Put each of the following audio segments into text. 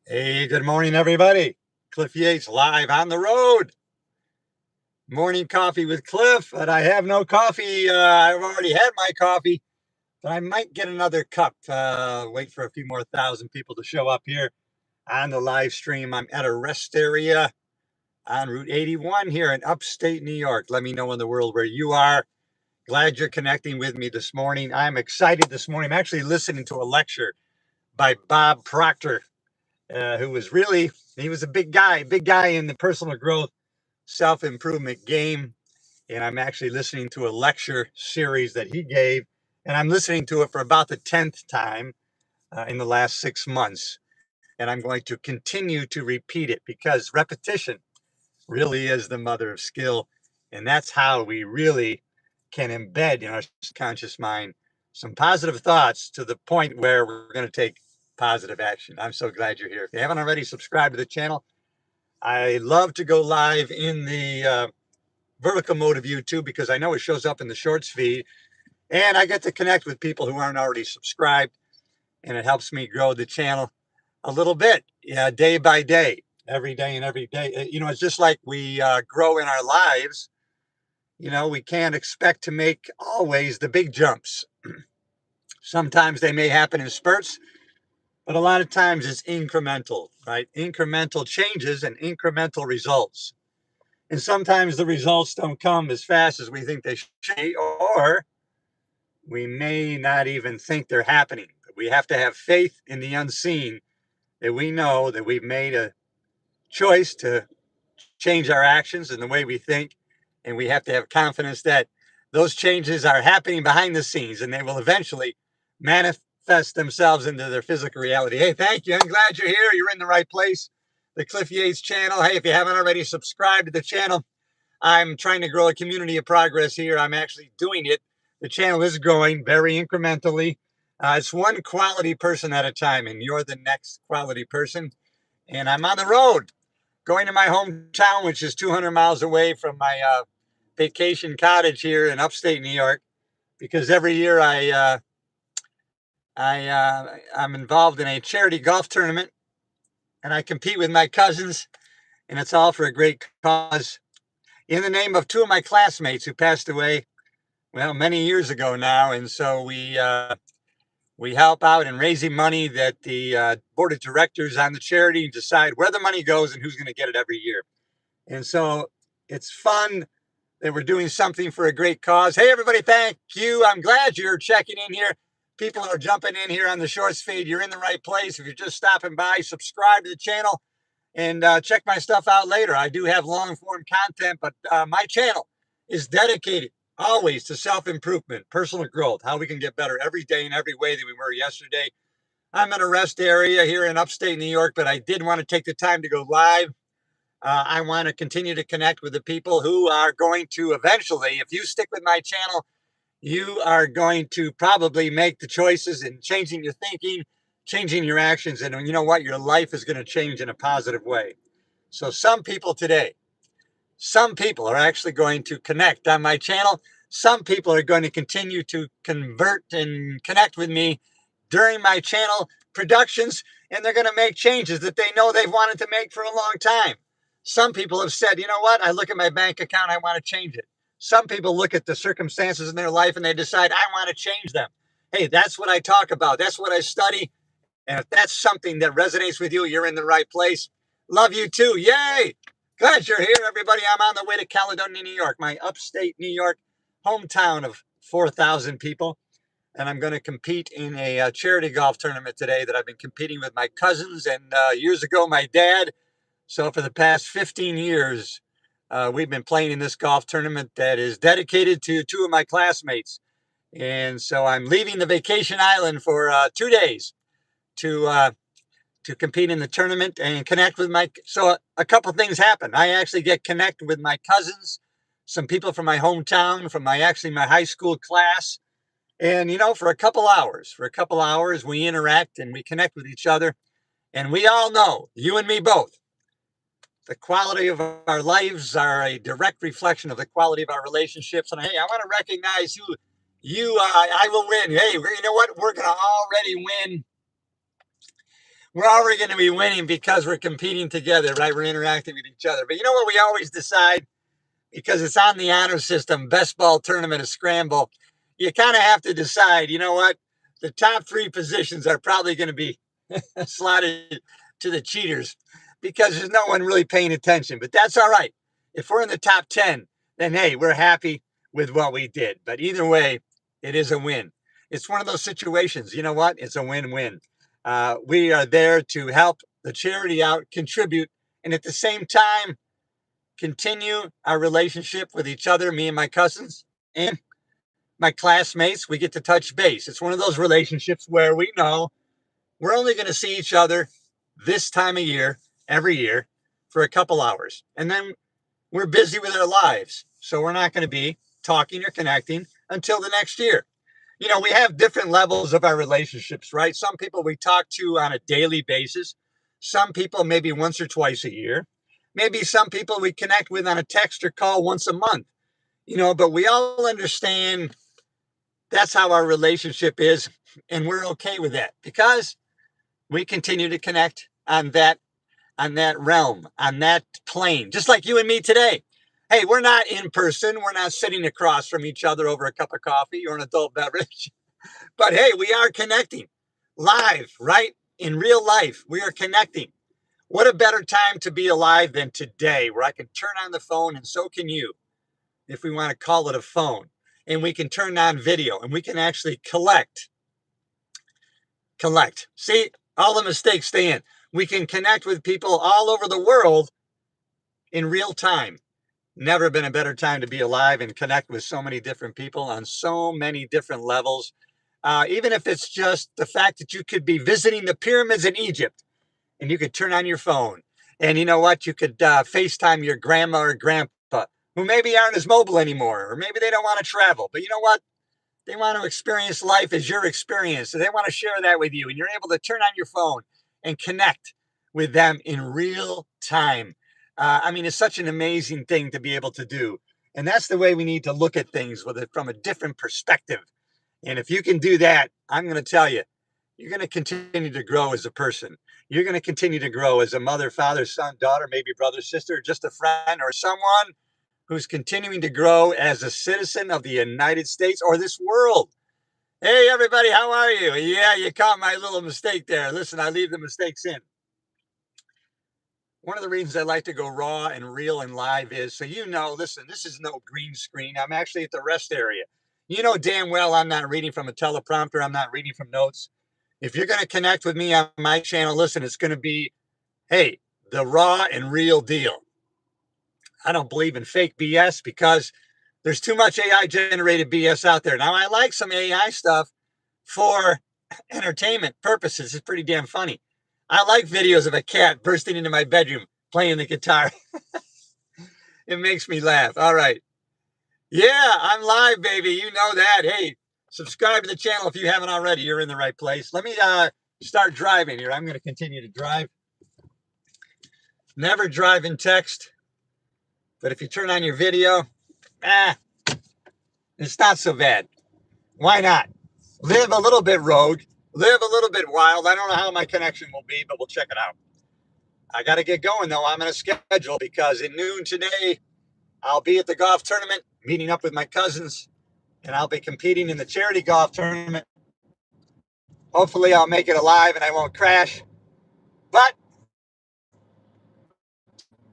Hey, good morning, everybody. Cliff Yates live on the road. Morning coffee with Cliff, but I have no coffee. I've already had my coffee, but I might get another cup. Wait for a few more thousand people to show up here on the live stream. I'm at a rest area on Route 81 here in upstate New York. Let me know in the world where you are. Glad you're connecting with me this morning. I'm excited this morning. I'm actually listening to a lecture by Bob Proctor, who was really, he was a big guy in the personal growth, self improvement game. And I'm actually listening to a lecture series that he gave, and I'm listening to it for about the 10th time in the last 6 months. And I'm going to continue to repeat it because repetition really is the mother of skill. And that's how we really can embed in our subconscious mind some positive thoughts to the point where we're going to take positive action. I'm so glad you're here. If you haven't already subscribed to the channel, I love to go live in the vertical mode of YouTube because I know it shows up in the shorts feed, and I get to connect with people who aren't already subscribed, and it helps me grow the channel a little bit, yeah, day by day, every day and every day. You know, it's just like we grow in our lives. You know, we can't expect to make always the big jumps. Sometimes they may happen in spurts, but a lot of times it's incremental, right? Incremental changes and incremental results. And sometimes the results don't come as fast as we think they should, or we may not even think they're happening. But we have to have faith in the unseen, that we know that we've made a choice to change our actions and the way we think. And we have to have confidence that those changes are happening behind the scenes and they will eventually manifest themselves into their physical reality. Hey, thank you. I'm glad you're here. You're in the right place. The Cliff Yates channel. Hey, if you haven't already subscribed to the channel, I'm trying to grow a community of progress here. I'm actually doing it. The channel is growing very incrementally. It's one quality person at a time, and you're the next quality person. And I'm on the road going to my hometown, which is 200 miles away from my vacation cottage here in upstate New York, because every year I'm involved in a charity golf tournament, and I compete with my cousins, and it's all for a great cause. In the name of two of my classmates who passed away, well, many years ago now, and so we help out in raising money that the board of directors on the charity decide where the money goes and who's going to get it every year. And so it's fun that we're doing something for a great cause. Hey, everybody, thank you. I'm glad you're checking in here. People are jumping in here on the shorts feed. You're in the right place. If you're just stopping by, subscribe to the channel and check my stuff out later. I do have long form content, but my channel is dedicated always to self improvement, personal growth, how we can get better every day in every way that we were yesterday. I'm in a rest area here in upstate New York, but I did want to take the time to go live. I want to continue to connect with the people who are going to eventually, if you stick with my channel, you are going to probably make the choices and changing your thinking, changing your actions. And you know what? Your life is going to change in a positive way. So some people today, some people are actually going to connect on my channel. Some people are going to continue to convert and connect with me during my channel productions, and they're going to make changes that they know they've wanted to make for a long time. Some people have said, you know what? I look at my bank account, I want to change it. Some people look at the circumstances in their life and they decide, I want to change them. Hey, that's what I talk about. That's what I study. And if that's something that resonates with you, you're in the right place. Love you too. Yay! Glad you're here, everybody. I'm on the way to Caledonia, New York, my upstate New York hometown of 4,000 people. And I'm going to compete in a charity golf tournament today that I've been competing with my cousins and years ago, my dad. So for the past 15 years, we've been playing in this golf tournament that is dedicated to two of my classmates. And so I'm leaving the vacation island for 2 days to compete in the tournament and connect with my. So a couple things happen. I actually get connected with my cousins, some people from my hometown, from my high school class, and you know, for a couple hours, we interact and we connect with each other. And we all know, you and me both, the quality of our lives are a direct reflection of the quality of our relationships. And hey, I want to recognize you. I will win. Hey, you know what? We're going to already win we're already going to be winning because we're competing together, right? We're interacting with each other. But you know what we always decide? Because it's on the honor system, best ball tournament, a scramble. You kind of have to decide, you know what? The top three positions are probably going to be slotted to the cheaters because there's no one really paying attention. But that's all right. If we're in the top 10, then hey, we're happy with what we did. But either way, it is a win. It's one of those situations. You know what? It's a win-win. We are there to help the charity out, contribute, and at the same time, continue our relationship with each other, me and my cousins and my classmates. We get to touch base. It's one of those relationships where we know we're only going to see each other this time of year, every year, for a couple hours. And then we're busy with our lives. So we're not going to be talking or connecting until the next year. You know, we have different levels of our relationships, right? Some people we talk to on a daily basis. Some people maybe once or twice a year. Maybe some people we connect with on a text or call once a month. You know, but we all understand that's how our relationship is. And we're okay with that because we continue to connect on that realm, on that plane, just like you and me today. Hey, we're not in person. We're not sitting across from each other over a cup of coffee or an adult beverage. But hey, we are connecting live, right? In real life, we are connecting. What a better time to be alive than today, where I can turn on the phone and so can you, if we want to call it a phone. And we can turn on video and we can actually collect. See, all the mistakes stay in. We can connect with people all over the world in real time. Never been a better time to be alive and connect with so many different people on so many different levels. Even if it's just the fact that you could be visiting the pyramids in Egypt and you could turn on your phone. And you know what? You could FaceTime your grandma or grandpa who maybe aren't as mobile anymore, or maybe they don't want to travel. But you know what? They want to experience life as your experience. So they want to share that with you. And you're able to turn on your phone and connect with them in real time. I mean, it's such an amazing thing to be able to do. And that's the way we need to look at things with it from a different perspective. And if you can do that, I'm going to tell you, you're going to continue to grow as a person. You're going to continue to grow as a mother, father, son, daughter, maybe brother, sister, just a friend or someone who's continuing to grow as a citizen of the United States or this world. Hey, everybody, how are you? Yeah, you caught my little mistake there. Listen, I leave the mistakes in. One of the reasons I like to go raw and real and live is so you know, listen, this is no green screen. I'm actually at the rest area. You know damn well I'm not reading from a teleprompter. I'm not reading from notes. If you're going to connect with me on my channel, listen, it's going to be, hey, the raw and real deal. I don't believe in fake BS because there's too much AI generated BS out there. Now, I like some AI stuff for entertainment purposes. It's pretty damn funny. I like videos of a cat bursting into my bedroom playing the guitar. It makes me laugh. All right. Yeah, I'm live, baby. You know that. Hey, subscribe to the channel if you haven't already. You're in the right place. Let me start driving here. I'm going to continue to drive. Never drive in text. But if you turn on your video, it's not so bad. Why not? Live a little bit rogue, live a little bit wild. I don't know how my connection will be, but we'll check it out. I got to get going, though. I'm on a schedule because at noon today, I'll be at the golf tournament, meeting up with my cousins, and I'll be competing in the charity golf tournament. Hopefully, I'll make it alive and I won't crash, but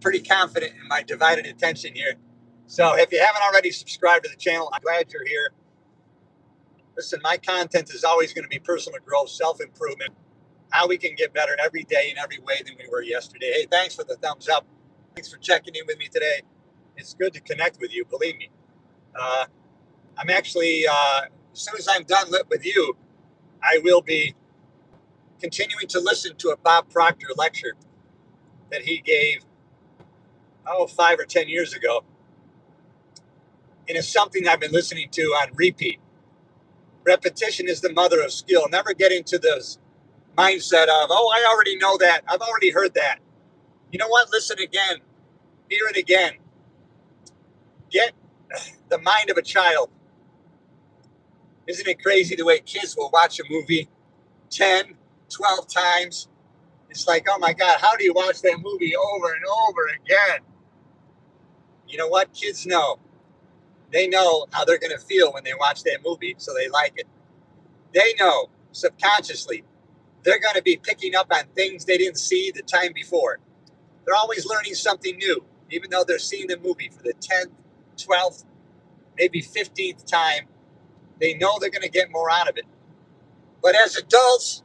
pretty confident in my divided attention here. So if you haven't already subscribed to the channel, I'm glad you're here. Listen, my content is always going to be personal growth, self-improvement, how we can get better every day in every way than we were yesterday. Hey, thanks for the thumbs up. Thanks for checking in with me today. It's good to connect with you, believe me. I'm actually, as soon as I'm done with you, I will be continuing to listen to a Bob Proctor lecture that he gave, 5 or 10 years ago. And it's something I've been listening to on repeat. Repetition is the mother of skill. Never get into this mindset of, I already know that. I've already heard that. You know what? Listen again. Hear it again. Get the mind of a child. Isn't it crazy the way kids will watch a movie 10, 12 times It's like, oh my God, how do you watch that movie over and over again? You know what? Kids know. They know how they're going to feel when they watch that movie, so they like it. They know subconsciously they're going to be picking up on things they didn't see the time before. They're always learning something new, even though they're seeing the movie for the 10th, 12th, maybe 15th time. They know they're going to get more out of it. But as adults,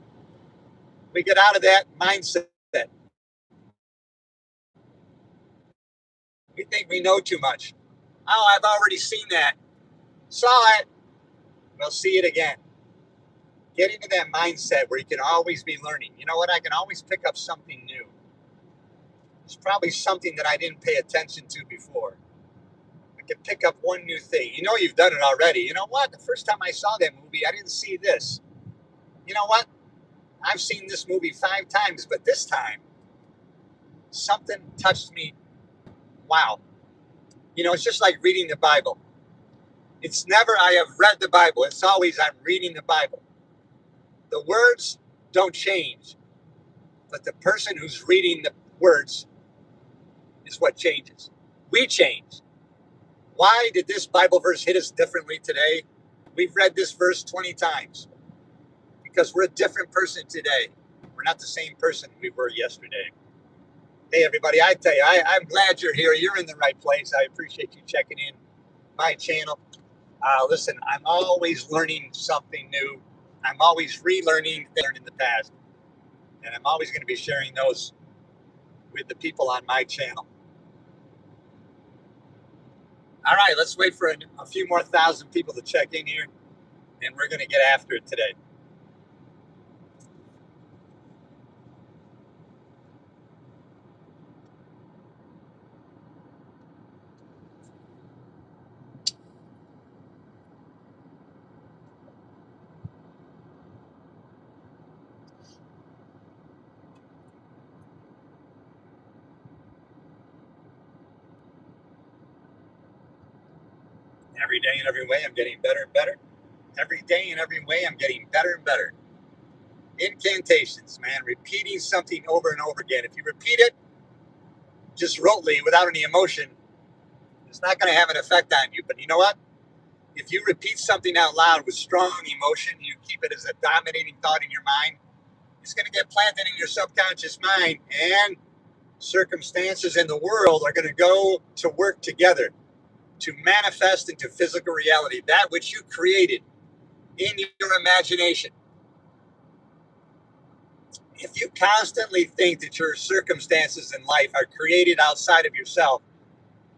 we get out of that mindset. We think we know too much. Oh, I've already seen that. Saw it. We'll see it again. Get into that mindset where you can always be learning. You know what? I can always pick up something new. It's probably something that I didn't pay attention to before. I can pick up one new thing. You know you've done it already. You know what? The first time I saw that movie, I didn't see this. You know what? I've seen this movie 5 times, but this time something touched me. Wow. You know, it's just like reading the Bible. It's never I have read the Bible. It's always I'm reading the Bible. The words don't change, but the person who's reading the words is what changes. We change. Why did this Bible verse hit us differently today? We've read this verse 20 times because we're a different person today. We're not the same person we were yesterday. Hey, everybody, I tell you, I'm glad you're here. You're in the right place. I appreciate you checking in my channel. Listen, I'm always learning something new. I'm always relearning things I learned in the past. And I'm always going to be sharing those with the people on my channel. All right, let's wait for a few more thousand people to check in here, and we're going to get after it today. Every day and every way, I'm getting better and better. Every day and every way, I'm getting better and better. Incantations, man, repeating something over and over again. If you repeat it just rotely without any emotion, it's not going to have an effect on you. But you know what? If you repeat something out loud with strong emotion, you keep it as a dominating thought in your mind, it's going to get planted in your subconscious mind, and circumstances in the world are going to go to work together to manifest into physical reality that which you created in your imagination. If you constantly think that your circumstances in life are created outside of yourself,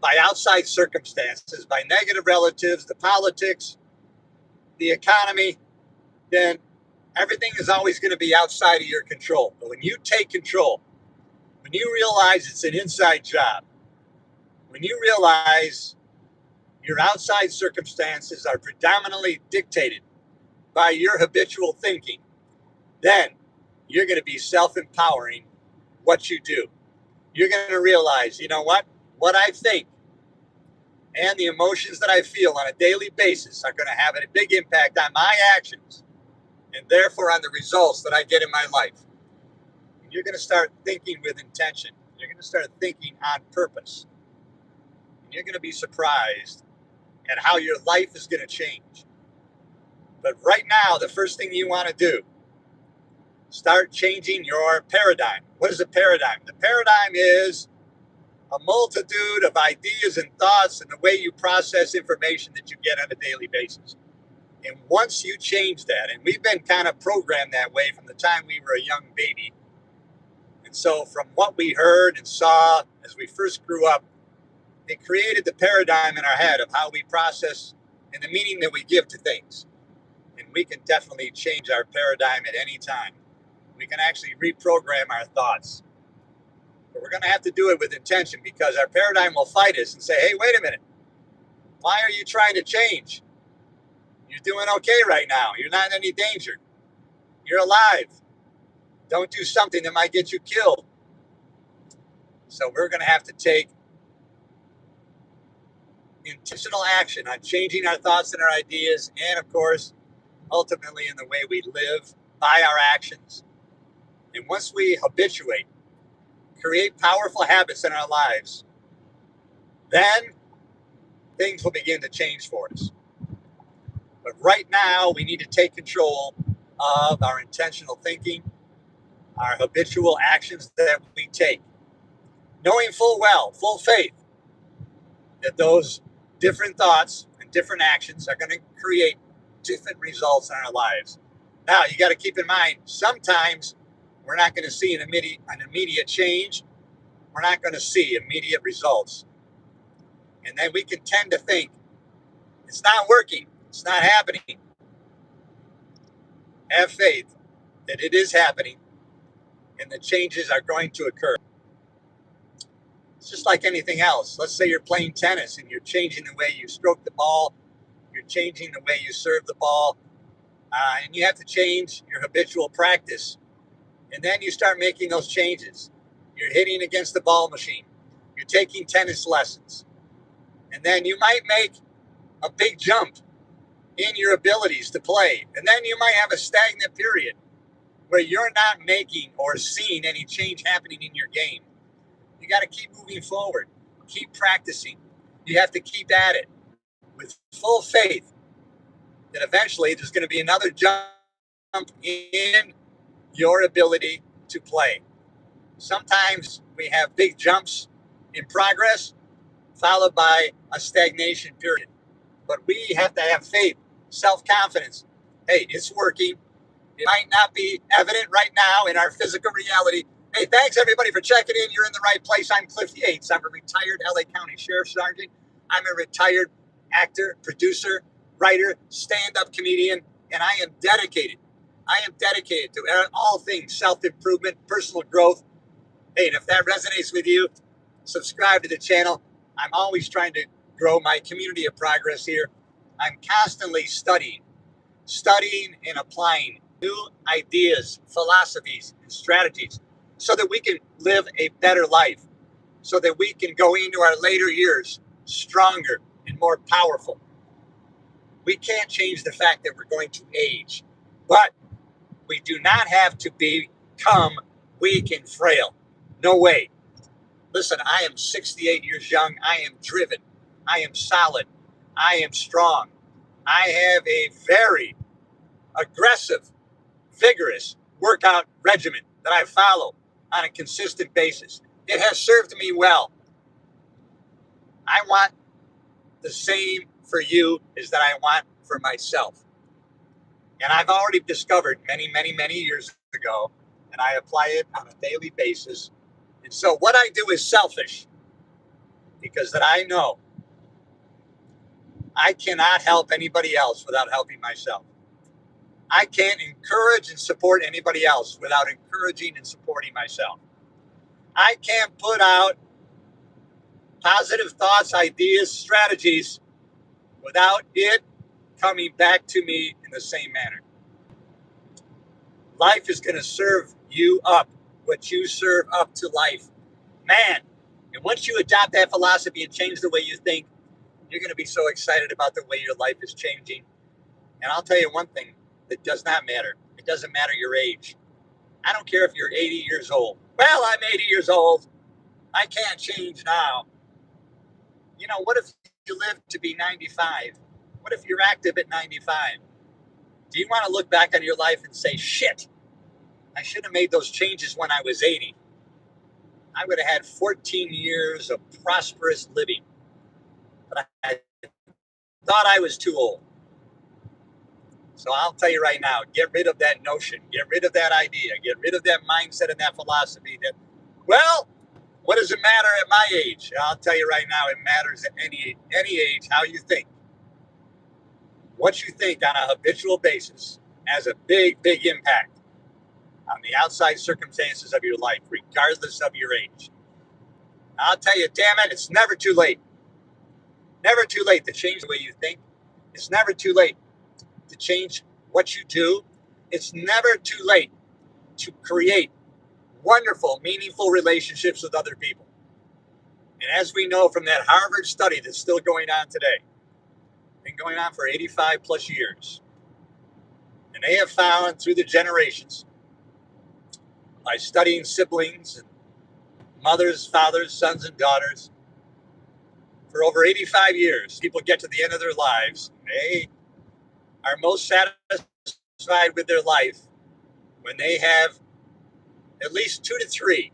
by outside circumstances, by negative relatives, the politics, the economy, then everything is always going to be outside of your control. But when you take control, when you realize it's an inside job, when you realize your outside circumstances are predominantly dictated by your habitual thinking, then you're going to be self-empowering what you do. You're going to realize, you know what? What I think and the emotions that I feel on a daily basis are going to have a big impact on my actions and therefore on the results that I get in my life. And you're going to start thinking with intention. You're going to start thinking on purpose. And you're going to be surprised at how your life is going to change. But right now, the first thing you want to do, start changing your paradigm. What is a paradigm? The paradigm is a multitude of ideas and thoughts and the way you process information that you get on a daily basis. And once you change that, and we've been kind of programmed that way from the time we were a young baby. And so from what we heard and saw as we first grew up, it created the paradigm in our head of how we process and the meaning that we give to things. And we can definitely change our paradigm at any time. We can actually reprogram our thoughts. But we're going to have to do it with intention, because our paradigm will fight us and say, hey, wait a minute. Why are you trying to change? You're doing okay right now. You're not in any danger. You're alive. Don't do something that might get you killed. So we're going to have to take intentional action on changing our thoughts and our ideas, and of course, ultimately in the way we live by our actions. And once we habituate, create powerful habits in our lives, then things will begin to change for us. But right now, we need to take control of our intentional thinking, our habitual actions that we take, knowing full well, full faith, that those different thoughts and different actions are going to create different results in our lives. Now, you got to keep in mind, sometimes we're not going to see an immediate change. We're not going to see immediate results. And then we can tend to think, it's not working, it's not happening. Have faith that it is happening and the changes are going to occur. It's just like anything else. Let's say you're playing tennis and you're changing the way you stroke the ball, you're changing the way you serve the ball, and you have to change your habitual practice. And then you start making those changes. You're hitting against the ball machine. You're taking tennis lessons. And then you might make a big jump in your abilities to play. And then you might have a stagnant period where you're not making or seeing any change happening in your game. You got to keep moving forward, keep practicing. You have to keep at it with full faith that eventually there's going to be another jump in your ability to play. Sometimes we have big jumps in progress followed by a stagnation period. But we have to have faith, self-confidence. Hey, it's working. It might not be evident right now in our physical reality. Hey, thanks everybody for checking in. You're in the right place. I'm Cliff Yates. I'm a retired LA County Sheriff Sergeant. I'm a retired actor, producer, writer, stand-up comedian, and I am dedicated. I am dedicated to all things self-improvement, personal growth. Hey, and if that resonates with you, subscribe to the channel. I'm always trying to grow my community of progress here. I'm constantly studying and applying new ideas, philosophies, and strategies so that we can live a better life, so that we can go into our later years stronger and more powerful. We can't change the fact that we're going to age, but we do not have to become weak and frail. No way. Listen, I am 68 years young. I am driven. I am solid. I am strong. I have a very aggressive, vigorous workout regimen that I follow on a consistent basis. It has served me well. I want the same for you as that I want for myself. And I've already discovered many years ago, and I apply it on a daily basis. And so what I do is selfish because that I know I cannot help anybody else without helping myself. I can't encourage and support anybody else without encouraging and supporting myself. I can't put out positive thoughts, ideas, strategies without it coming back to me in the same manner. Life is going to serve you up what you serve up to life. Man, and once you adopt that philosophy and change the way you think, you're going to be so excited about the way your life is changing. And I'll tell you one thing that does not matter. It doesn't matter your age. I don't care if you're 80 years old. Well, I'm 80 years old. I can't change now. You know, what if you live to be 95? What if you're active at 95? Do you want to look back on your life and say, shit, I should have made those changes when I was 80? I would have had 14 years of prosperous living. But I thought I was too old. So I'll tell you right now, get rid of that notion, get rid of that idea, get rid of that mindset and that philosophy that, well, what does it matter at my age? I'll tell you right now, it matters at any age how you think. What you think on a habitual basis has a big impact on the outside circumstances of your life, regardless of your age. I'll tell you, damn it, it's never too late. Never too late to change the way you think. It's never too late to change what you do. It's never too late to create wonderful, meaningful relationships with other people. And as we know from that Harvard study that's still going on today, been going on for 85 plus years, and they have found through the generations by studying siblings and mothers, fathers, sons, and daughters for over 85 years. People get to the end of their lives. They are most satisfied with their life when they have at least 2 to 3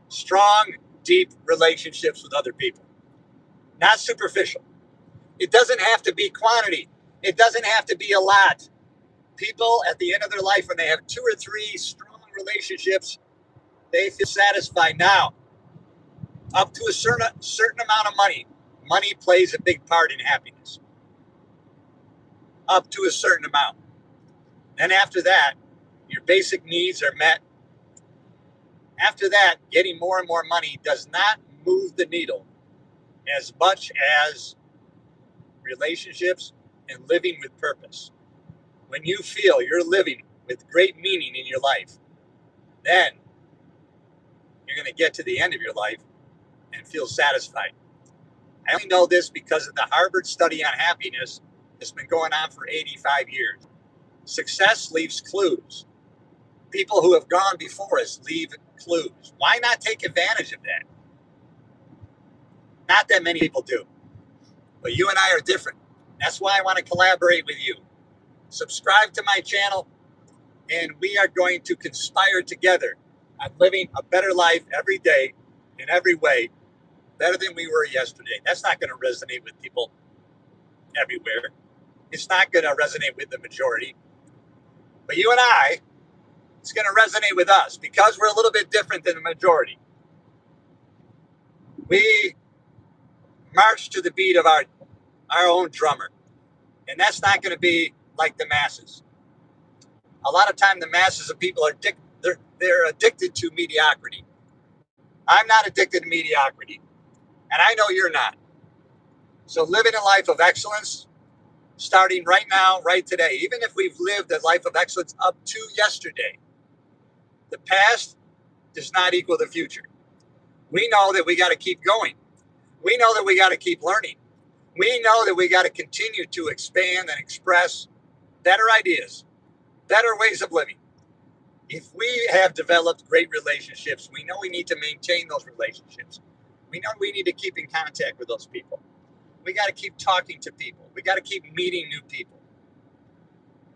strong, deep relationships with other people. Not superficial. It doesn't have to be quantity. It doesn't have to be a lot. People at the end of their life, when they have 2 or 3 strong relationships, they feel satisfied. Now, up to a certain amount of money, money plays a big part in happiness. Up to a certain amount. Then after that, your basic needs are met. After that, getting more and more money does not move the needle as much as relationships and living with purpose. When you feel you're living with great meaning in your life, then you're going to get to the end of your life and feel satisfied. I only know this because of the Harvard study on happiness that's been going on for 85 years. Success leaves clues. People who have gone before us leave clues. Why not take advantage of that? Not that many people do. But you and I are different. That's why I want to collaborate with you. Subscribe to my channel, and we are going to conspire together on living a better life every day in every way, better than we were yesterday. That's not going to resonate with people everywhere. It's not going to resonate with the majority. But you and I, it's going to resonate with us because we're a little bit different than the majority. We march to the beat of our own drummer. And that's not going to be like the masses. A lot of time the masses of people are they're addicted to mediocrity. I'm not addicted to mediocrity. And I know you're not. So living a life of excellence, starting right now, right today, even if we've lived a life of excellence up to yesterday, the past does not equal the future. We know that we got to keep going. We know that we got to keep learning. We know that we got to continue to expand and express better ideas, better ways of living. If we have developed great relationships, we know we need to maintain those relationships. We know we need to keep in contact with those people. We got to keep talking to people. We got to keep meeting new people.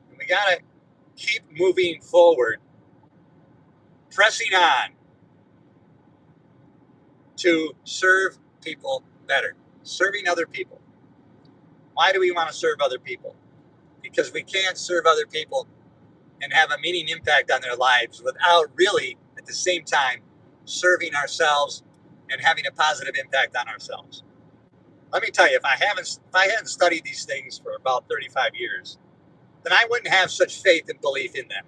And we got to keep moving forward, pressing on to serve people better, serving other people. Why do we want to serve other people? Because we can't serve other people and have a meaning impact on their lives without really, at the same time, serving ourselves and having a positive impact on ourselves. Let me tell you, if I hadn't studied these things for about 35 years, then I wouldn't have such faith and belief in them.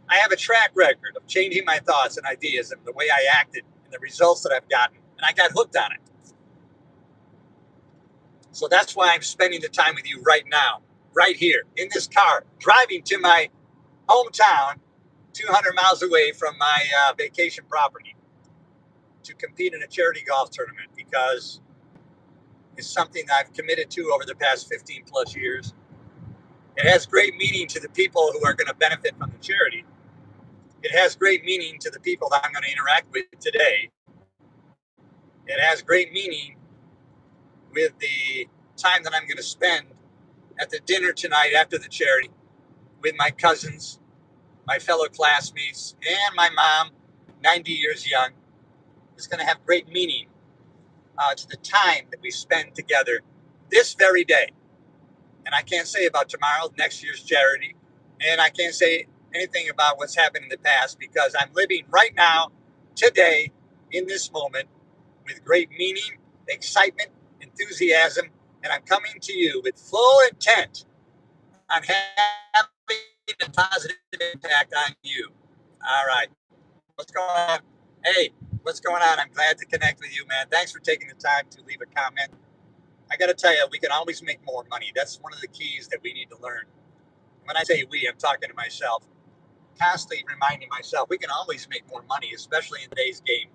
I have a track record of changing my thoughts and ideas and the way I acted and the results that I've gotten, and I got hooked on it. So that's why I'm spending the time with you right now, right here, in this car, driving to my hometown, 200 miles away from my vacation property, to compete in a charity golf tournament because it's something that I've committed to over the past 15 plus years. It has great meaning to the people who are going to benefit from the charity. It has great meaning to the people that I'm going to interact with today. It has great meaning with the time that I'm going to spend at the dinner tonight after the charity with my cousins, my fellow classmates, and my mom, 90 years young. It's going to have great meaning to the time that we spend together this very day. And I can't say about tomorrow, next year's charity, and I can't say anything about what's happened in the past because I'm living right now, today, in this moment, with great meaning, excitement, enthusiasm, and I'm coming to you with full intent on having a positive impact on you. All right. What's going on? Hey, what's going on? I'm glad to connect with you, man. Thanks for taking the time to leave a comment. I got to tell you, we can always make more money. That's one of the keys that we need to learn. When I say we, I'm talking to myself. Constantly reminding myself, we can always make more money, especially in today's game.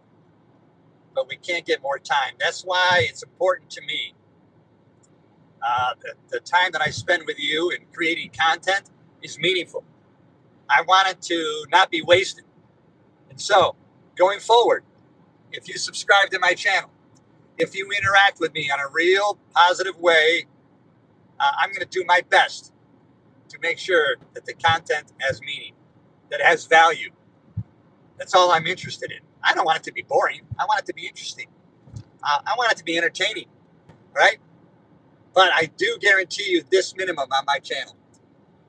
But we can't get more time. That's why it's important to me. The time that I spend with you and creating content is meaningful. I want it to not be wasted. And so, going forward, if you subscribe to my channel, if you interact with me on a real positive way, I'm going to do my best to make sure that the content has meaning, that it has value. That's all I'm interested in. I don't want it to be boring. I want it to be interesting. I want it to be entertaining, right? But I do guarantee you this minimum on my channel.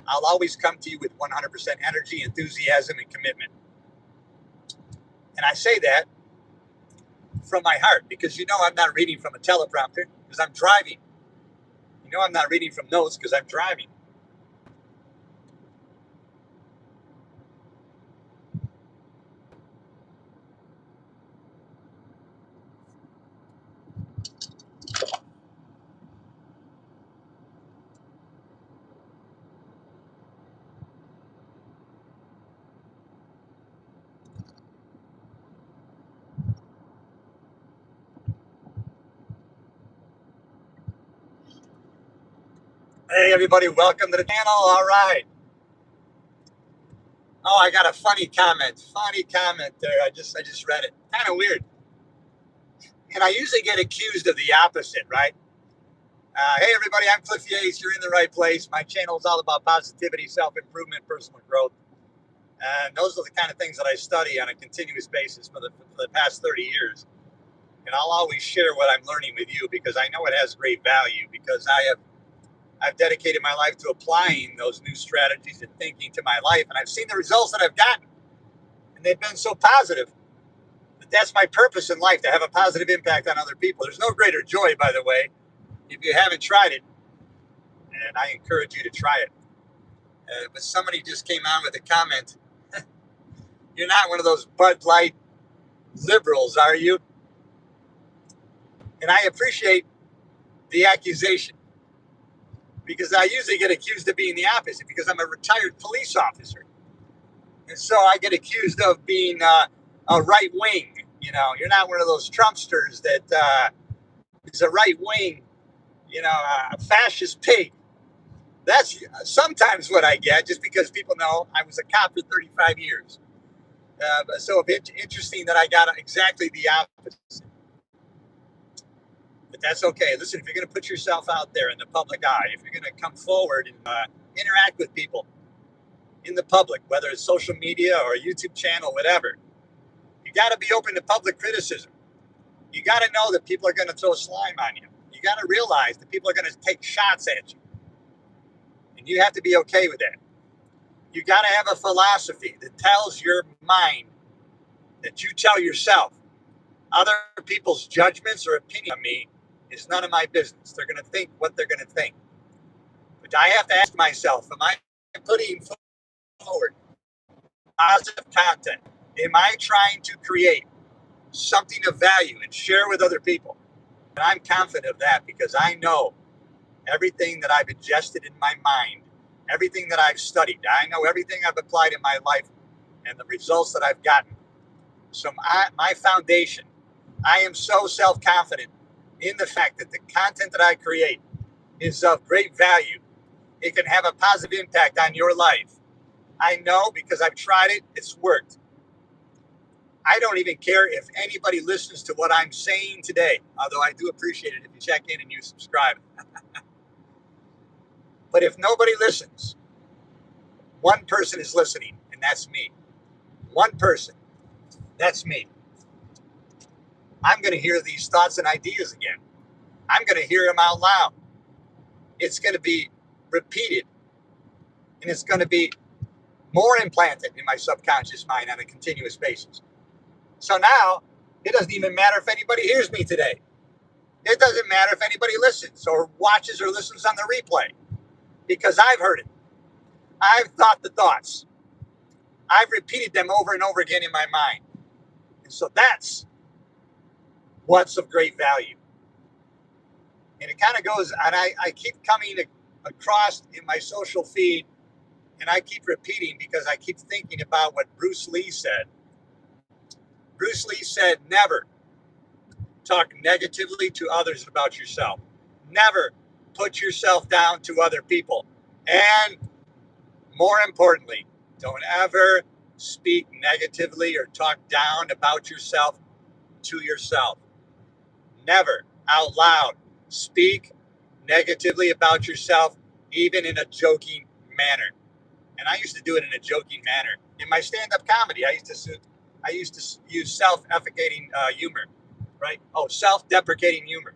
I'll always come to you with 100% energy, enthusiasm, and commitment. And I say that from my heart because you know I'm not reading from a teleprompter because I'm driving. You know I'm not reading from notes because I'm driving. Hey everybody, welcome to the channel. All right. Oh, I got a funny comment. Funny comment there. I just read it. Kind of weird. And I usually get accused of the opposite, right? Hey everybody, I'm Cliff Yates. You're in the right place. My channel is all about positivity, self-improvement, personal growth. And those are the kind of things that I study on a continuous basis for the past 30 years. And I'll always share what I'm learning with you because I know it has great value because I've dedicated my life to applying those new strategies and thinking to my life. And I've seen the results that I've gotten. And they've been so positive that that's my purpose in life, to have a positive impact on other people. There's no greater joy, by the way, if you haven't tried it. And I encourage you to try it. But somebody just came on with a comment. You're not one of those Bud Light liberals, are you? And I appreciate the accusation because I usually get accused of being the opposite because I'm a retired police officer. And so I get accused of being a right wing. You know, you're not one of those Trumpsters that is a right wing, a fascist pig. That's sometimes what I get just because people know I was a cop for 35 years. So it's interesting that I got exactly the opposite. But that's okay. Listen, if you're going to put yourself out there in the public eye, if you're going to come forward and interact with people in the public, whether it's social media or a YouTube channel, whatever, you got to be open to public criticism. You got to know that people are going to throw slime on you. You got to realize that people are going to take shots at you. And you have to be okay with that. You got to have a philosophy that tells your mind, that you tell yourself, other people's judgments or opinion on me is none of my business. They're going to think what they're going to think. But I have to ask myself, am I putting forward positive content? Am I trying to create something of value and share with other people? And I'm confident of that because I know everything that I've ingested in my mind, everything that I've studied. I know everything I've applied in my life and the results that I've gotten. So my foundation, I am so self-confident in the fact that the content that I create is of great value. It can have a positive impact on your life. I know because I've tried it, it's worked. I don't even care if anybody listens to what I'm saying today, although I do appreciate it if you check in and you subscribe. But if nobody listens, one person is listening, and that's me. One person, that's me. I'm going to hear these thoughts and ideas again. I'm going to hear them out loud. It's going to be repeated, and it's going to be more implanted in my subconscious mind on a continuous basis. So now, it doesn't even matter if anybody hears me today. It doesn't matter if anybody listens or watches or listens on the replay, because I've heard it. I've thought the thoughts. I've repeated them over and over again in my mind. And so that's what's of great value. And it kind of goes, and I keep coming across in my social feed, and I keep repeating because I keep thinking about what Bruce Lee said. Bruce Lee said, never talk negatively to others about yourself. Never put yourself down to other people. And more importantly, Don't ever speak negatively or talk down about yourself to yourself. Never out loud speak negatively about yourself, even in a joking manner. And I used to do it in a joking manner. In my stand-up comedy, I used to use self-efficating humor, right? Oh, self-deprecating humor,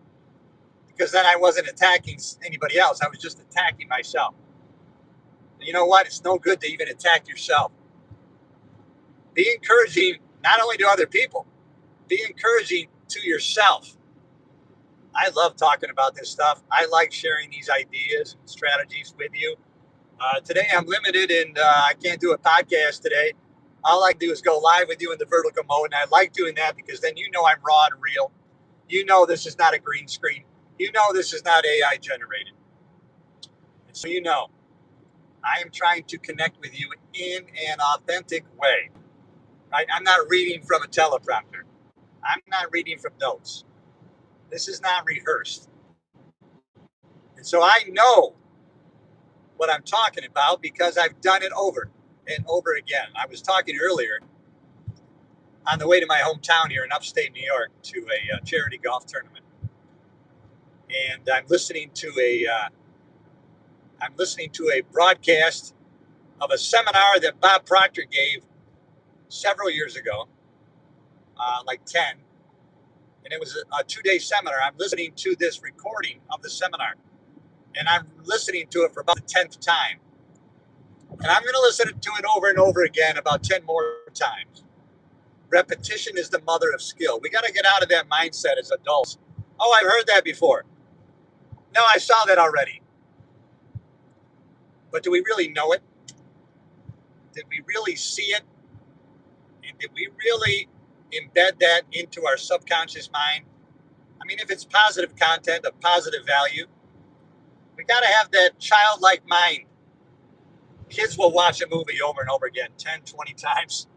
because then I wasn't attacking anybody else. I was just attacking myself. You know what? It's no good to even attack yourself. Be encouraging not only to other people, be encouraging to yourself. I love talking about this stuff. I like sharing these ideas and strategies with you. Today I'm limited and I can't do a podcast today. All I can do is go live with you in the vertical mode, and I like doing that because then you know I'm raw and real. You know this is not a green screen. You know this is not AI generated. And so you know I am trying to connect with you in an authentic way. Right? I'm not reading from a teleprompter. I'm not reading from notes. This is not rehearsed. And so I know what I'm talking about because I've done it over and over again. I was talking earlier on the way to my hometown here in upstate New York to a charity golf tournament, and I'm listening to a broadcast of a seminar that Bob Proctor gave several years ago, like 10, and it was a 2-day seminar. I'm listening to this recording of the seminar, and I'm listening to it for about the 10th time. And I'm going to listen to it over and over again about 10 more times. Repetition is the mother of skill. We got to get out of that mindset as adults. Oh, I've heard that before. No, I saw that already. But do we really know it? Did we really see it? And did we really embed that into our subconscious mind? I mean, if it's positive content of positive value, we got to have that childlike mind. Kids will watch a movie over and over again, 10, 20 times,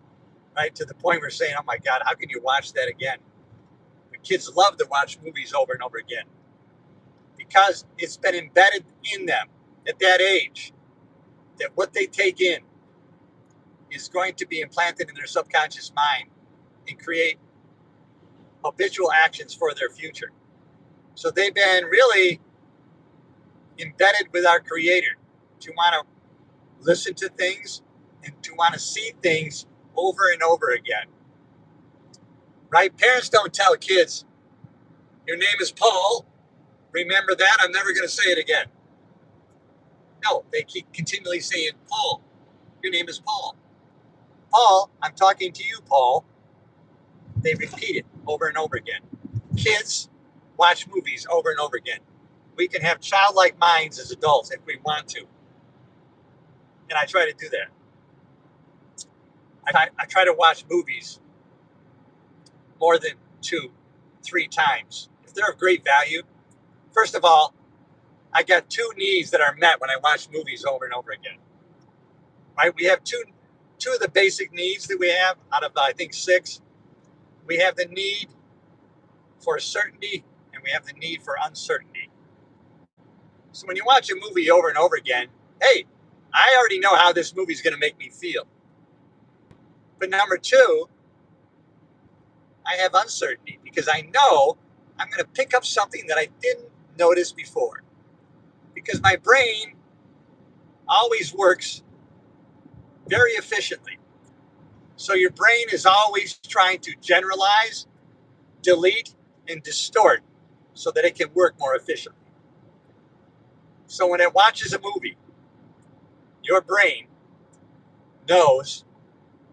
right? To the point we're saying, oh my God, how can you watch that again? The kids love to watch movies over and over again because it's been embedded in them at that age that what they take in is going to be implanted in their subconscious mind and create habitual actions for their future. So they've been really embedded with our Creator to want to listen to things and to want to see things over and over again. Right? Parents don't tell kids, your name is Paul. Remember that? I'm never going to say it again. No, they keep continually saying, Paul, your name is Paul. Paul, I'm talking to you, Paul. They repeat it over and over again. Kids watch movies over and over again. We can have childlike minds as adults if we want to. And I try to do that. I try to watch movies more than 2, 3 times. If they're of great value, first of all, I got 2 needs that are met when I watch movies over and over again. Right? We have two of the basic needs that we have out of, I think, 6. We have the need for certainty and we have the need for uncertainty. So when you watch a movie over and over again, hey, I already know how this movie is going to make me feel. But number 2, I have uncertainty because I know I'm going to pick up something that I didn't notice before. Because my brain always works very efficiently. So your brain is always trying to generalize, delete, and distort so that it can work more efficiently. So when it watches a movie, your brain knows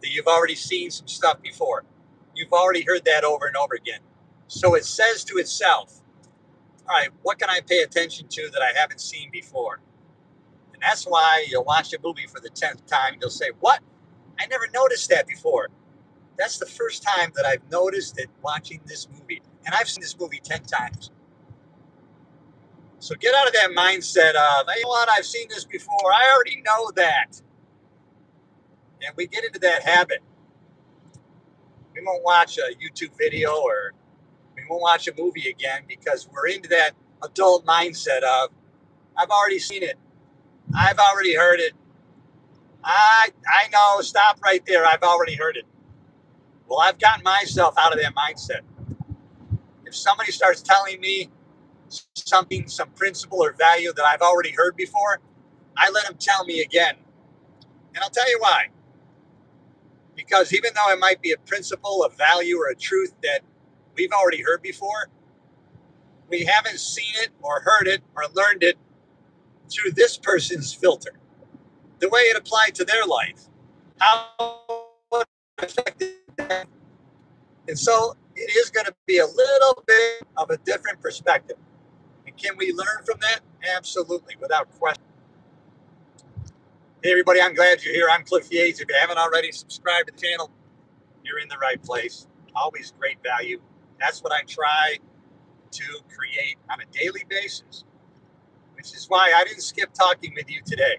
that you've already seen some stuff before. You've already heard that over and over again. So it says to itself, all right, what can I pay attention to that I haven't seen before? And that's why you'll watch a movie for the 10th time. You'll say, what? I never noticed that before. That's the first time that I've noticed it watching this movie. And I've seen this movie 10 times. So get out of that mindset of, hey, you know what, I've seen this before. I already know that. And we get into that habit. We won't watch a YouTube video or we won't watch a movie again because we're into that adult mindset of, I've already seen it. I've already heard it. I know, stop right there. I've already heard it. Well, I've gotten myself out of that mindset. If somebody starts telling me something, some principle or value that I've already heard before, I let them tell me again. And I'll tell you why. Because even though it might be a principle, a value, or a truth that we've already heard before, we haven't seen it or heard it or learned it through this person's filter, the way it applied to their life, how it affected them. And so it is going to be a little bit of a different perspective. And can we learn from that? Absolutely, without question. Hey, everybody, I'm glad you're here. I'm Cliff Yates. If you haven't already subscribed to the channel, you're in the right place. Always great value. That's what I try to create on a daily basis, which is why I didn't skip talking with you today.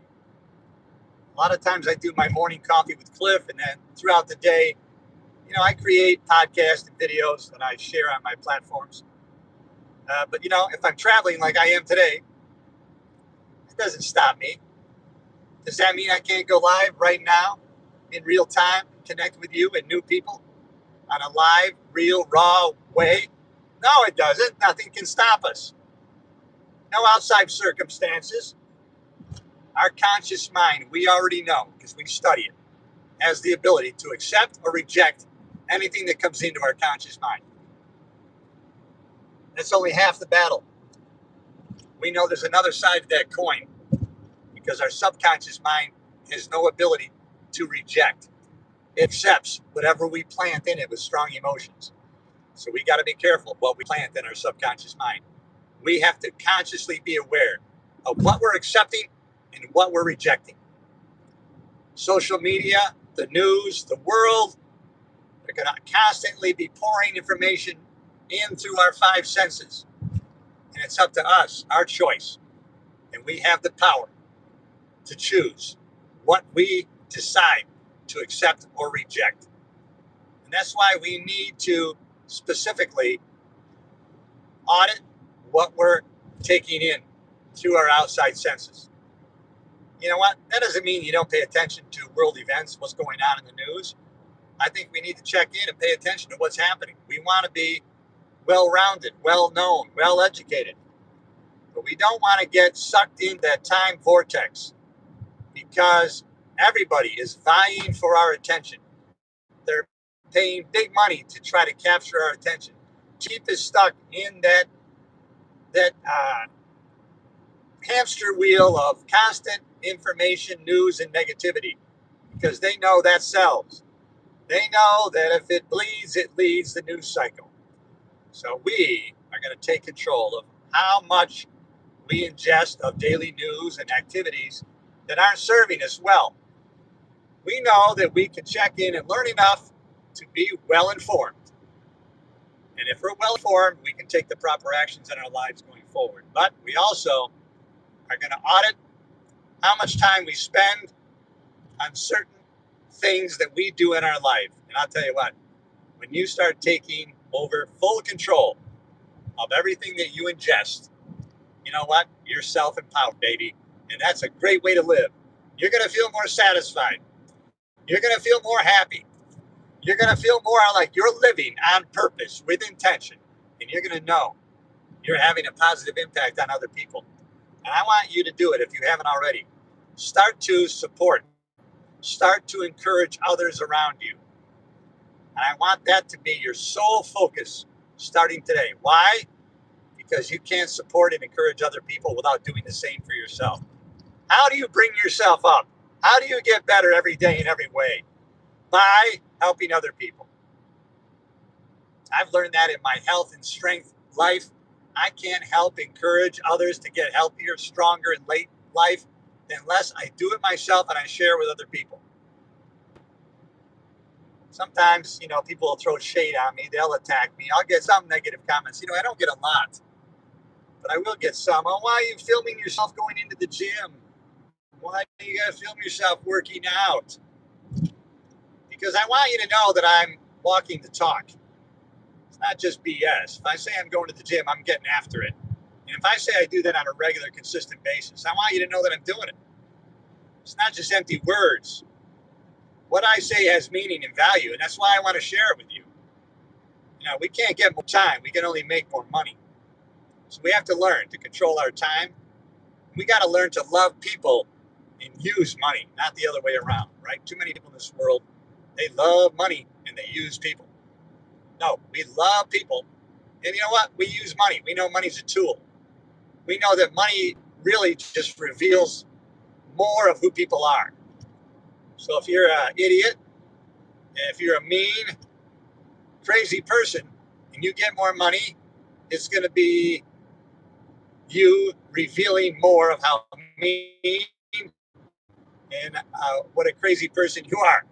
A lot of times I do my morning coffee with Cliff, and then throughout the day, I create podcasts and videos that I share on my platforms. But, if I'm traveling like I am today, it doesn't stop me. Does that mean I can't go live right now in real time, connect with you and new people on a live, real, raw way? No, it doesn't. Nothing can stop us. No outside circumstances. Our conscious mind, we already know because we study it, has the ability to accept or reject anything that comes into our conscious mind. That's only half the battle. We know there's another side to that coin because our subconscious mind has no ability to reject. It accepts whatever we plant in it with strong emotions. So we got to be careful of what we plant in our subconscious mind. We have to consciously be aware of what we're accepting and what we're rejecting. Social media, the news, the world, they're going to constantly be pouring information in through our five senses. And it's up to us, our choice. And we have the power to choose what we decide to accept or reject. And that's why we need to specifically audit what we're taking in through our outside senses. You know what? That doesn't mean you don't pay attention to world events, what's going on in the news. I think we need to check in and pay attention to what's happening. We want to be well-rounded, well-known, well-educated. But we don't want to get sucked into that time vortex because everybody is vying for our attention. They're paying big money to try to capture our attention. Keep us stuck in that hamster wheel of constant information, news, and negativity because they know that sells. They know that if it bleeds, it leads the news cycle. So we are going to take control of how much we ingest of daily news and activities that aren't serving us well. We know that we can check in and learn enough to be well informed. And if we're well informed, we can take the proper actions in our lives going forward. But we also are going to audit how much time we spend on certain things that we do in our life. And I'll tell you what, when you start taking over full control of everything that you ingest, you know what? You're self-empowered, baby. And that's a great way to live. You're going to feel more satisfied. You're going to feel more happy. You're going to feel more like you're living on purpose with intention. And you're going to know you're having a positive impact on other people. And I want you to do it if you haven't already. Start to support. Start to encourage others around you. And I want that to be your sole focus starting today. Why? Because you can't support and encourage other people without doing the same for yourself. How do you bring yourself up? How do you get better every day in every way? By helping other people. I've learned that in my health and strength life. I can't help encourage others to get healthier, stronger in late life unless I do it myself and I share with other people. Sometimes, people will throw shade on me. They'll attack me. I'll get some negative comments. I don't get a lot, but I will get some. Oh, why are you filming yourself going into the gym? Why do you got to film yourself working out? Because I want you to know that I'm walking the talk. It's not just BS. If I say I'm going to the gym, I'm getting after it. And if I say I do that on a regular, consistent basis, I want you to know that I'm doing it. It's not just empty words. What I say has meaning and value, and that's why I want to share it with you. We can't get more time. We can only make more money. So we have to learn to control our time. We got to learn to love people and use money, not the other way around, right? Too many people in this world, they love money and they use people. No, we love people. And you know what? We use money. We know money's a tool. We know that money really just reveals more of who people are. So if you're an idiot, if you're a mean, crazy person, and you get more money, it's going to be you revealing more of how mean and what a crazy person you are.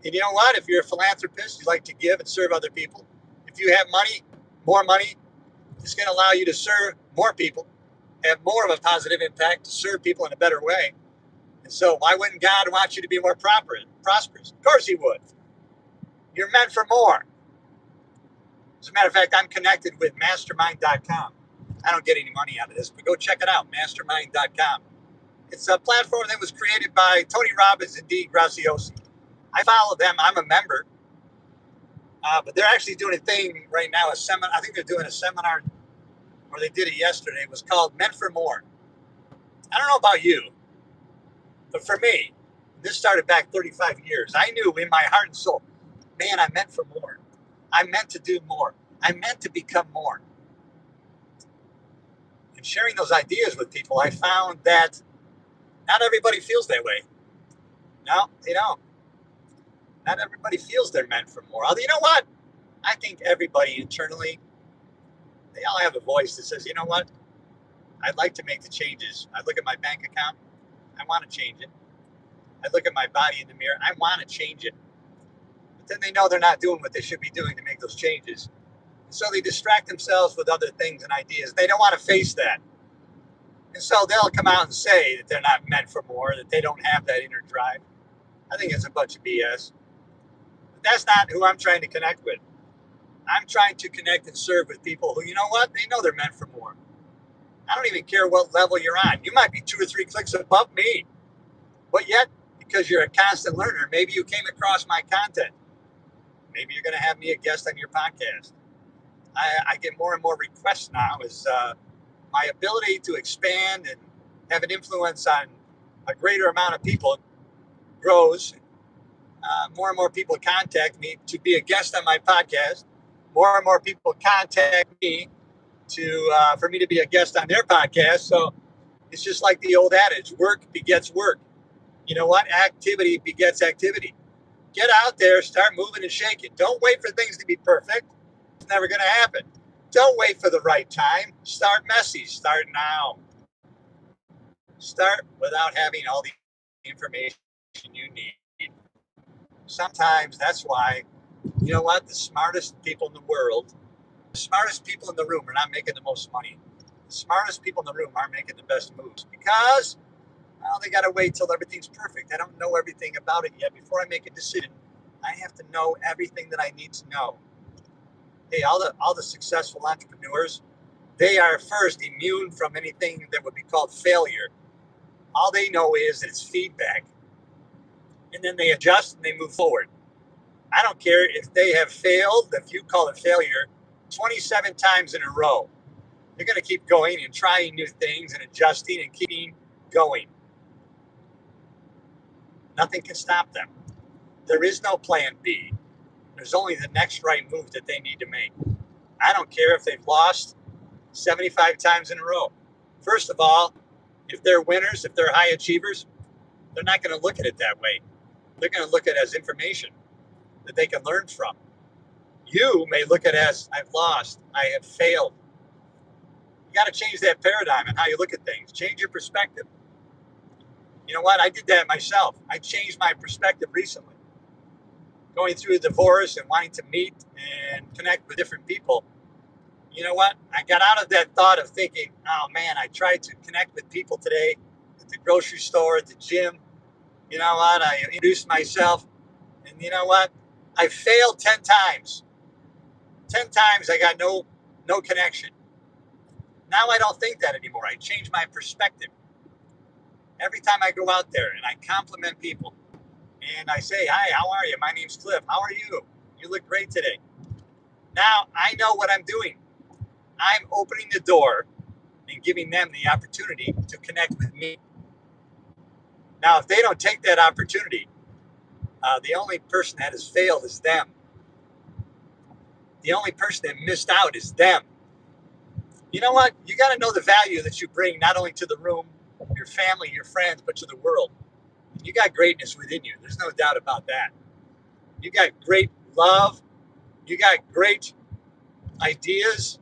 And you know what? If you're a philanthropist, you like to give and serve other people. If you have money, more money, it's going to allow you to serve more people, have more of a positive impact, to serve people in a better way. And so why wouldn't God want you to be more prosperous? Of course he would. You're meant for more. As a matter of fact, I'm connected with mastermind.com. I don't get any money out of this, but go check it out, mastermind.com. It's a platform that was created by Tony Robbins and Dee Graziosi. I follow them. I'm a member. But they're actually doing a thing right now, a seminar. I think they're doing a seminar, or they did it yesterday. It was called Meant for More. I don't know about you, but for me, this started back 35 years. I knew in my heart and soul, man, I'm meant for more. I'm meant to do more. I'm meant to become more. And sharing those ideas with people, I found that not everybody feels that way. No, they don't. Not everybody feels they're meant for more. Although, you know what? I think everybody internally, they all have a voice that says, you know what? I'd like to make the changes. I look at my bank account. I want to change it. I look at my body in the mirror. I want to change it. But then they know they're not doing what they should be doing to make those changes. So they distract themselves with other things and ideas. They don't want to face that. And so they'll come out and say that they're not meant for more, that they don't have that inner drive. I think it's a bunch of BS. But that's not who I'm trying to connect with. I'm trying to connect and serve with people who, you know what? They know they're meant for more. I don't even care what level you're on. You might be 2 or 3 clicks above me. But yet, because you're a constant learner, maybe you came across my content. Maybe you're going to have me a guest on your podcast. I get more and more requests now as my ability to expand and have an influence on a greater amount of people grows. More and more people contact me to be a guest on my podcast. More and more people contact me for me to be a guest on their podcast. So it's just like the old adage, work begets work. You know what? Activity begets activity. Get out there, start moving and shaking. Don't wait for things to be perfect. It's never going to happen. Don't wait for the right time. Start messy. Start now. Start without having all the information you need. Sometimes that's why, you know what? The smartest people in the world, the smartest people in the room are not making the most money. The smartest people in the room aren't making the best moves because, well, they got to wait till everything's perfect. I don't know everything about it yet. Before I make a decision, I have to know everything that I need to know. Hey, all the successful entrepreneurs, they are first immune from anything that would be called failure. All they know is that it's feedback. And then they adjust and they move forward. I don't care if they have failed, if you call it failure, 27 times in a row. They're going to keep going and trying new things and adjusting and keeping going. Nothing can stop them. There is no plan B. There's only the next right move that they need to make. I don't care if they've lost 75 times in a row. First of all, if they're winners, if they're high achievers, they're not going to look at it that way. They're going to look at it as information that they can learn from. You may look at it as, I've lost, I have failed. You got to change that paradigm and how you look at things. Change your perspective. You know what? I did that myself. I changed my perspective recently. Going through a divorce and wanting to meet and connect with different people. You know what? I got out of that thought of thinking, oh man, I tried to connect with people today at the grocery store, at the gym. You know what? I introduced myself. And you know what? I failed 10 times. 10 times I got no connection. Now I don't think that anymore. I changed my perspective. Every time I go out there and I compliment people and I say, hi, how are you? My name's Cliff. How are you? You look great today. Now I know what I'm doing. I'm opening the door and giving them the opportunity to connect with me. Now, if they don't take that opportunity, the only person that has failed is them. The only person that missed out is them. You know what? You got to know the value that you bring not only to the room, your family, your friends, but to the world. You got greatness within you. There's no doubt about that. You got great love. You got great ideas.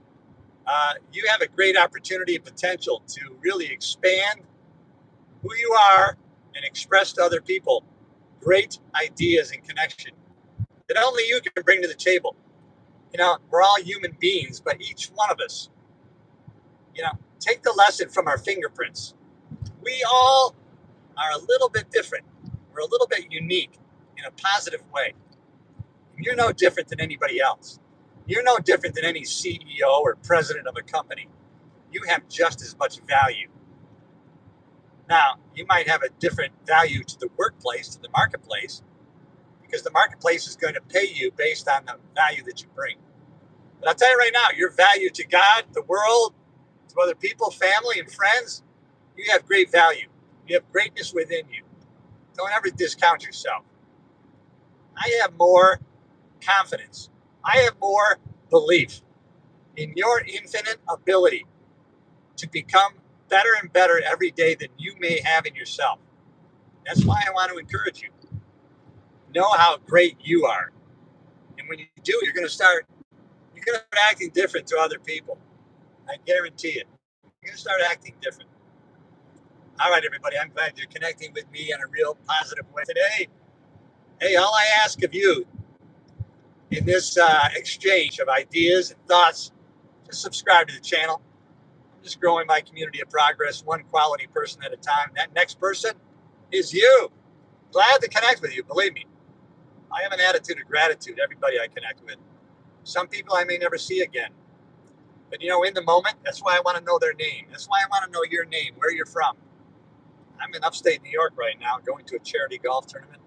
You have a great opportunity and potential to really expand who you are and express to other people great ideas and connection that only you can bring to the table. We're all human beings, but each one of us, take the lesson from our fingerprints. We all are a little bit different. We're a little bit unique in a positive way. You're no different than anybody else. You're no different than any CEO or president of a company. You have just as much value. Now, you might have a different value to the workplace, to the marketplace, because the marketplace is going to pay you based on the value that you bring. But I'll tell you right now, your value to God, the world, to other people, family, and friends, you have great value. You have greatness within you. Don't ever discount yourself. I have more confidence. I have more belief in your infinite ability to become better and better every day than you may have in yourself. That's why I want to encourage you. Know how great you are. And when you do, you're going to start acting different to other people. I guarantee it. You're going to start acting different. All right, everybody, I'm glad you're connecting with me in a real positive way today. Hey, all I ask of you in this exchange of ideas and thoughts, just subscribe to the channel. I'm just growing my community of progress, one quality person at a time. That next person is you. Glad to connect with you, believe me. I have an attitude of gratitude, everybody I connect with. Some people I may never see again. But in the moment, that's why I want to know their name. That's why I want to know your name, where you're from. I'm in upstate New York right now, going to a charity golf tournament.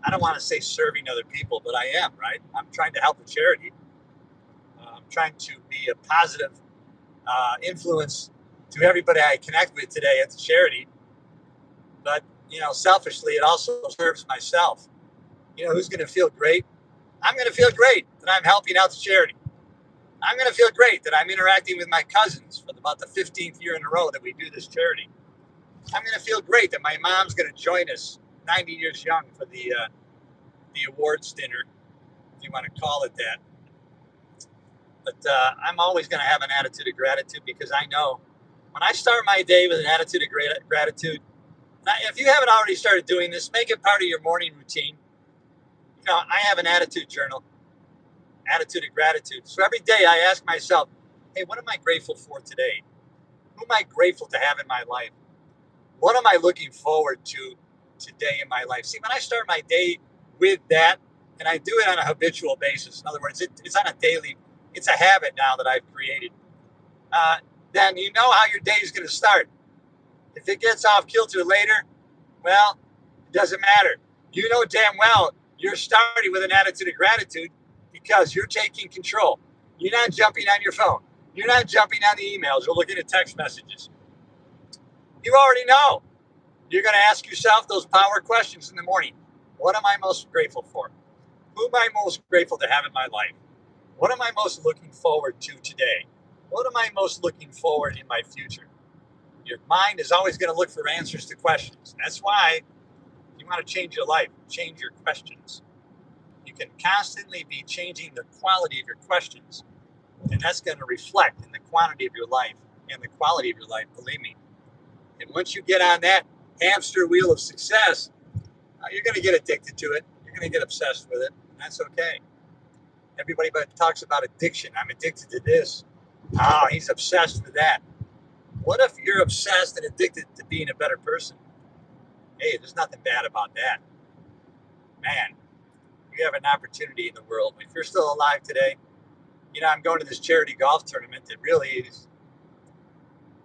I don't want to say serving other people, but I am, right? I'm trying to help a charity. I'm trying to be a positive influence to everybody I connect with today at the charity. But, selfishly, it also serves myself. Who's going to feel great? I'm going to feel great that I'm helping out the charity. I'm going to feel great that I'm interacting with my cousins for about the 15th year in a row that we do this charity. I'm going to feel great that my mom's going to join us 90 years young for the awards dinner, if you want to call it that. But I'm always going to have an attitude of gratitude because I know when I start my day with an attitude of gratitude, if you haven't already started doing this, make it part of your morning routine. I have an attitude journal, attitude of gratitude. So every day I ask myself, hey, what am I grateful for today? Who am I grateful to have in my life? What am I looking forward to today in my life? See, when I start my day with that, and I do it on a habitual basis, in other words, it's on a daily, it's a habit now that I've created, then you know how your day is going to start. If it gets off kilter later, well, it doesn't matter. You know damn well you're starting with an attitude of gratitude because you're taking control. You're not jumping on your phone. You're not jumping on the emails or looking at text messages. You already know. You're going to ask yourself those power questions in the morning. What am I most grateful for? Who am I most grateful to have in my life? What am I most looking forward to today? What am I most looking forward in my future? Your mind is always going to look for answers to questions. That's why you want to change your life, change your questions. You can constantly be changing the quality of your questions, and that's going to reflect in the quantity of your life and the quality of your life, believe me. And once you get on that hamster wheel of success, you're going to get addicted to it. You're going to get obsessed with it. And that's okay. Everybody talks about addiction. I'm addicted to this. Oh, he's obsessed with that. What if you're obsessed and addicted to being a better person? Hey, there's nothing bad about that. Man, you have an opportunity in the world. If you're still alive today, I'm going to this charity golf tournament that really is,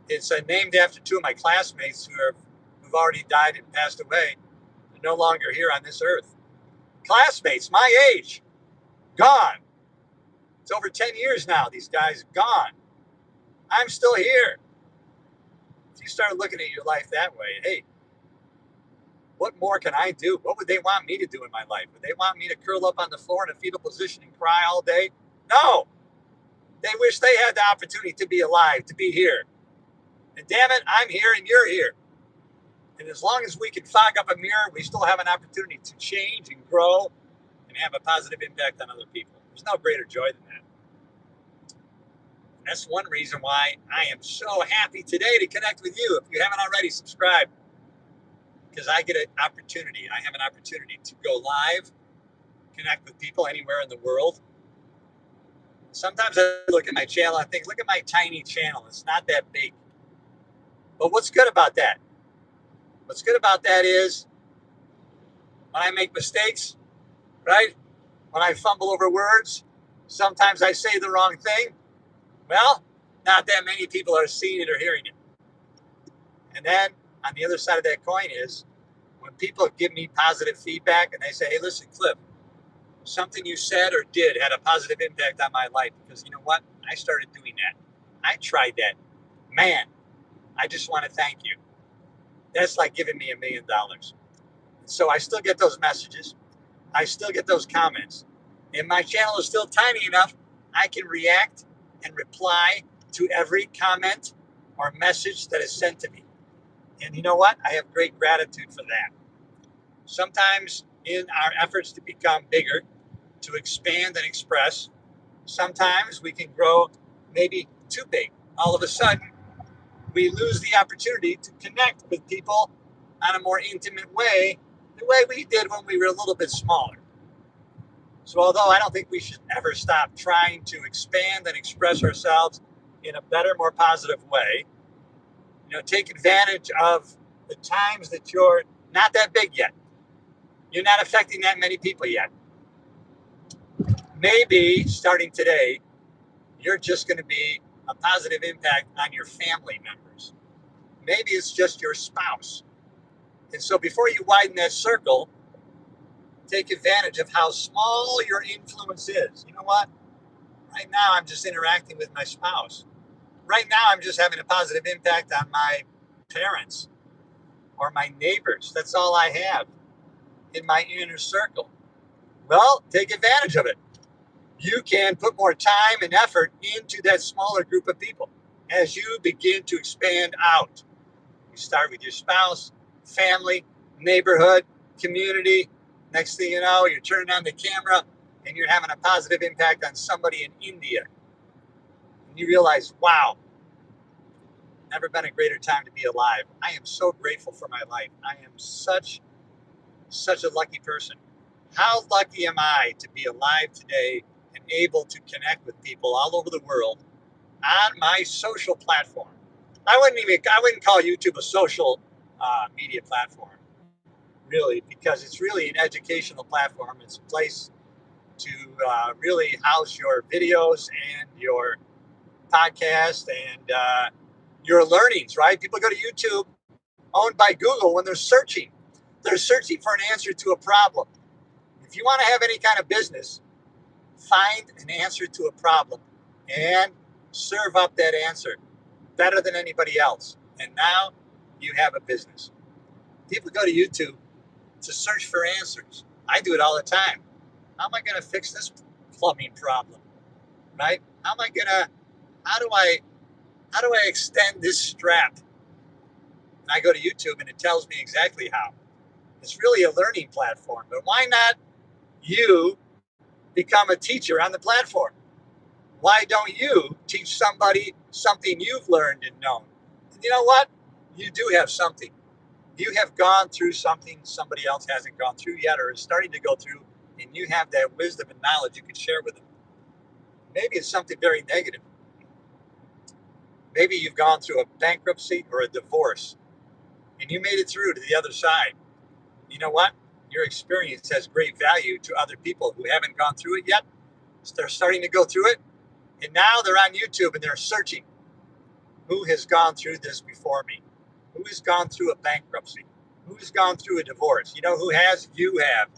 It's named after two of my classmates who've already died and passed away. They're no longer here on this earth. Classmates, my age, gone. It's over 10 years now. These guys gone. I'm still here. If you start looking at your life that way, hey, what more can I do? What would they want me to do in my life? Would they want me to curl up on the floor in a fetal position and cry all day? No. They wish they had the opportunity to be alive, to be here. And damn it, I'm here and you're here. And as long as we can fog up a mirror, we still have an opportunity to change and grow and have a positive impact on other people. There's no greater joy than that. And that's one reason why I am so happy today to connect with you. If you haven't already, subscribe. Because I get an opportunity. I have an opportunity to go live, connect with people anywhere in the world. Sometimes I look at my channel, I think, look at my tiny channel. It's not that big. But what's good about that? What's good about that is when I make mistakes, right? When I fumble over words, sometimes I say the wrong thing. Well, not that many people are seeing it or hearing it. And then on the other side of that coin is when people give me positive feedback and they say, hey, listen, Cliff, something you said or did had a positive impact on my life because you know what? I started doing that. I tried that. Man, I just want to thank you. That's like giving me $1 million. So I still get those messages. I still get those comments. And my channel is still tiny enough, I can react and reply to every comment or message that is sent to me. And you know what? I have great gratitude for that. Sometimes in our efforts to become bigger, to expand and express, sometimes we can grow maybe too big. All of a sudden, we lose the opportunity to connect with people on a more intimate way, the way we did when we were a little bit smaller. So although I don't think we should ever stop trying to expand and express ourselves in a better, more positive way, take advantage of the times that you're not that big yet. You're not affecting that many people yet. Maybe starting today, you're just going to be a positive impact on your family members. Maybe it's just your spouse. And so before you widen that circle, take advantage of how small your influence is. You know what? Right now, I'm just interacting with my spouse. Right now, I'm just having a positive impact on my parents or my neighbors. That's all I have in my inner circle. Well, take advantage of it. You can put more time and effort into that smaller group of people as you begin to expand out. You start with your spouse, family, neighborhood, community. Next thing you know, you're turning on the camera and you're having a positive impact on somebody in India. And you realize, wow, never been a greater time to be alive. I am so grateful for my life. I am such a lucky person. How lucky am I to be alive today and able to connect with people all over the world on my social platform? I wouldn't call YouTube a social media platform, really, because it's really an educational platform. It's a place to really house your videos and your podcast and your learnings, right? People go to YouTube, owned by Google, when they're searching. They're searching for an answer to a problem. If you want to have any kind of business, find an answer to a problem and serve up that answer better than anybody else. And now you have a business. People go to YouTube to search for answers. I do it all the time. How am I going to fix this plumbing problem? Right? How do I extend this strap? And I go to YouTube and it tells me exactly how. It's really a learning platform. But why not you become a teacher on the platform? Why don't you teach somebody something you've learned and known? And you know what? You do have something. You have gone through something somebody else hasn't gone through yet or is starting to go through, and you have that wisdom and knowledge you can share with them. Maybe it's something very negative. Maybe you've gone through a bankruptcy or a divorce, and you made it through to the other side. You know what? Your experience has great value to other people who haven't gone through it yet. They're starting to go through it, and now they're on YouTube and they're searching. who has gone through this before me, who has gone through a bankruptcy, who has gone through a divorce. You know who has? You have.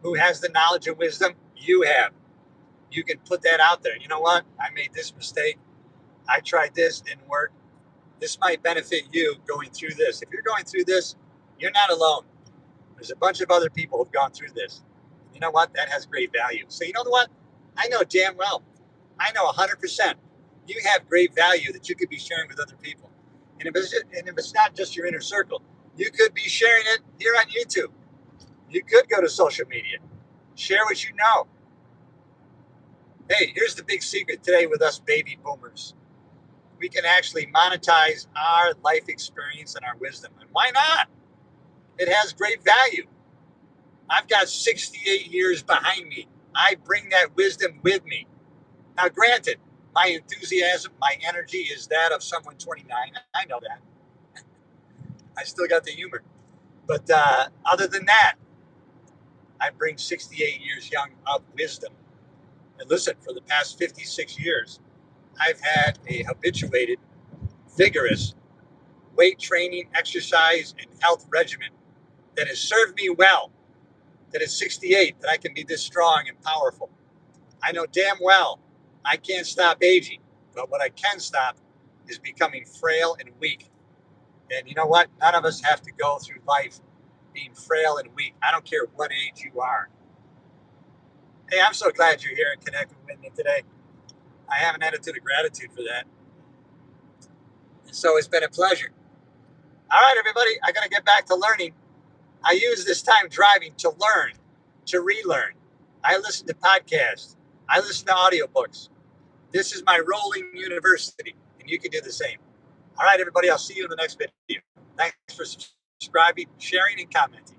Who has the knowledge and wisdom? You have. You can put that out there. You know what? I made this mistake. I tried this, didn't work. This might benefit you going through this. If you're going through this, you're not alone. There's a bunch of other people who've gone through this. You know what? That has great value. So you know what? I know damn well. I know 100%. You have great value that you could be sharing with other people. And if it's not just your inner circle, you could be sharing it here on YouTube. You could go to social media. Share what you know. Hey, here's the big secret today with us baby boomers. We can actually monetize our life experience and our wisdom. And why not? It has great value. I've got 68 years behind me. I bring that wisdom with me. Now, granted, my enthusiasm, my energy is that of someone 29. I know that. I still got the humor. But other than that, I bring 68 years young of wisdom. And listen, for the past 56 years, I've had a habituated, vigorous weight training, exercise, and health regimen that has served me well. That at 68, that I can be this strong and powerful. I know damn well I can't stop aging, but what I can stop is becoming frail and weak. And you know what? None of us have to go through life being frail and weak. I don't care what age you are. Hey, I'm so glad you're here and connecting with me today. I have an attitude of gratitude for that. And so it's been a pleasure. All right, everybody, I got to get back to learning. I use this time driving to learn, to relearn. I listen to podcasts. I listen to audiobooks. This is my rolling university, and you can do the same. All right, everybody, I'll see you in the next video. Thanks for subscribing, sharing, and commenting.